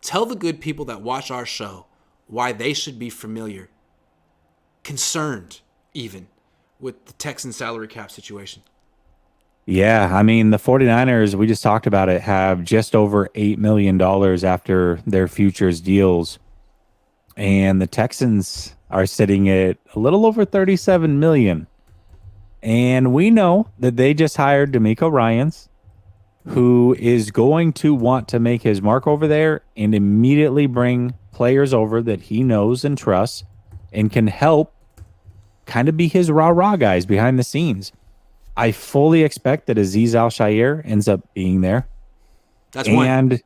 Tell the good people that watch our show why they should be familiar, concerned even, with the Texans salary cap situation. Yeah, I mean, the 49ers, we just talked about it, have just over $8 million after their futures deals. And the Texans are sitting at a little over 37 million. And we know that they just hired D'Amico Ryans, who is going to want to make his mark over there and immediately bring players over that he knows and trusts and can help kind of be his rah-rah guys behind the scenes. I fully expect that Azeez Al-Shaair ends up being there. That's one. And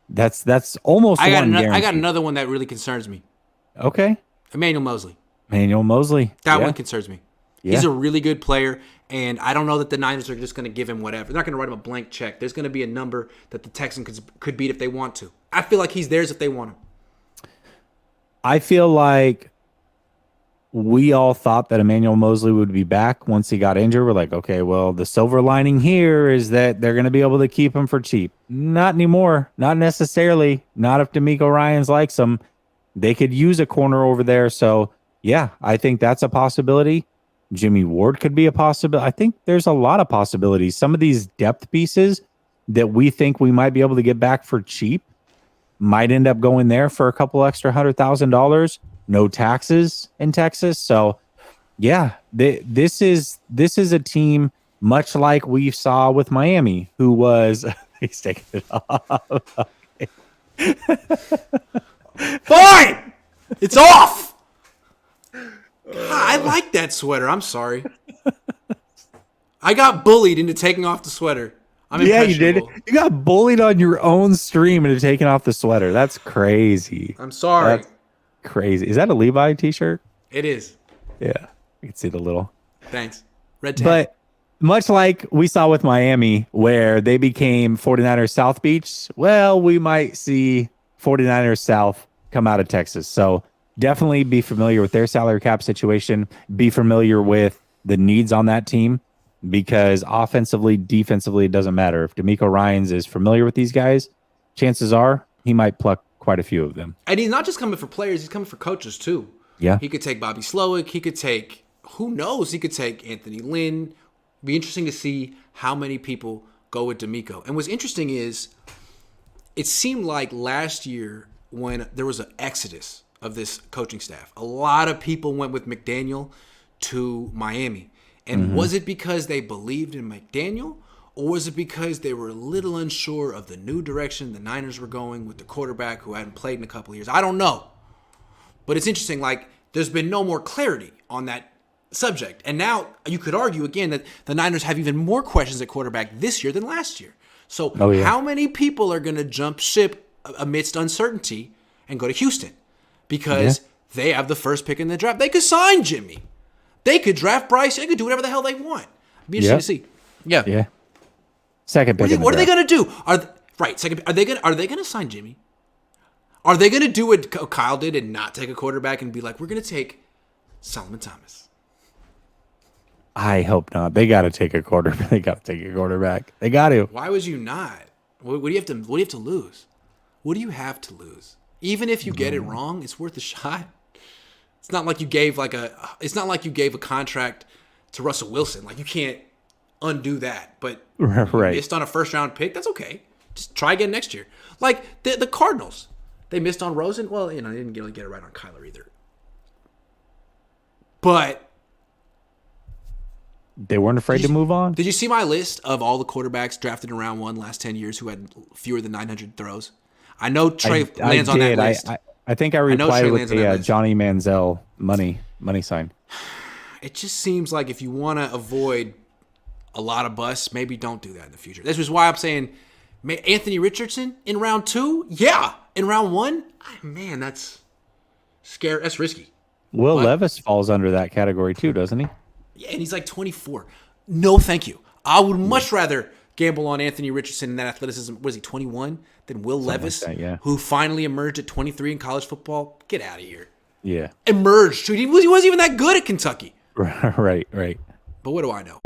that's almost I one guarantee. I got another one that really concerns me. Okay. Emmanuel Mosley. That one concerns me. Yeah. He's a really good player, and I don't know that the Niners are just going to give him whatever. They're not going to write him a blank check. There's going to be a number that the Texans could beat if they want to. I feel like he's theirs if they want him. I feel like we all thought that Emmanuel Mosley would be back once he got injured. We're like, okay, well, the silver lining here is that they're going to be able to keep him for cheap. Not anymore. Not necessarily. Not if D'Amico Ryans likes him. They could use a corner over there. So, yeah, I think that's a possibility. Jimmy Ward could be a possibility. I think there's a lot of possibilities. Some of these depth pieces that we think we might be able to get back for cheap might end up going there for a couple extra $100,000. No taxes in Texas. So, yeah, this is a team much like we saw with Miami, who was he's taking it off. Fine, it's off. God, I like that sweater. I'm sorry. I got bullied into taking off the sweater. Yeah, you did. You got bullied on your own stream into taking off the sweater. That's crazy. I'm sorry. That's crazy. Is that a Levi t-shirt? It is. Yeah, I can see the little. Thanks. Red tag. But much like we saw with Miami, where they became 49ers South Beach, well, we might see 49ers South come out of Texas. So definitely be familiar with their salary cap situation. Be familiar with the needs on that team, because offensively, defensively, it doesn't matter. If D'Amico Ryans is familiar with these guys, chances are he might pluck quite a few of them. And he's not just coming for players, he's coming for coaches too. Yeah. He could take Bobby Slowick. He could take, who knows? He could take Anthony Lynn. It'd be interesting to see how many people go with D'Amico. And what's interesting is it seemed like last year when there was an exodus of this coaching staff, a lot of people went with McDaniel to Miami. And was it because they believed in McDaniel, or was it because they were a little unsure of the new direction the Niners were going with the quarterback who hadn't played in a couple of years? I don't know. But it's interesting, like, there's been no more clarity on that subject. And now you could argue, again, that the Niners have even more questions at quarterback this year than last year. So how many people are going to jump ship amidst uncertainty and go to Houston? Because they have the first pick in the draft. They could sign Jimmy. They could draft Bryce. They could do whatever the hell they want. It'd be interesting to see. Yeah. Yeah. Second pick. What are they going to do? Are they going to sign Jimmy? Are they going to do what Kyle did and not take a quarterback and be like, we're going to take Solomon Thomas? I hope not. They got to take a quarterback. They got to take a quarterback. They got to. Why would you not? What do you have to? What do you have to lose? What do you have to lose? Even if you get it wrong, it's worth a shot. It's not like you gave a contract to Russell Wilson. Like, you can't undo that. But right. You missed on a first round pick. That's okay. Just try again next year. Like the Cardinals, they missed on Rosen. Well, they didn't really get it right on Kyler either. But they weren't afraid to move on. Did you see my list of all the quarterbacks drafted in round one last 10 years who had fewer than 900 throws? I know Trey lands on that list. I think I replied with a Johnny Manziel money sign. It just seems like if you want to avoid a lot of busts, maybe don't do that in the future. This is why I'm saying Anthony Richardson in round 2. Yeah. In round 1, man, that's scary. That's risky. Will Levis falls under that category too, doesn't he? Yeah, and he's like 24. No, thank you. I would much rather gamble on Anthony Richardson and that athleticism. Was he 21? Than Will Levis, like that, who finally emerged at 23 in college football. Get out of here. Yeah. Emerged. He wasn't even that good at Kentucky. Right. But what do I know?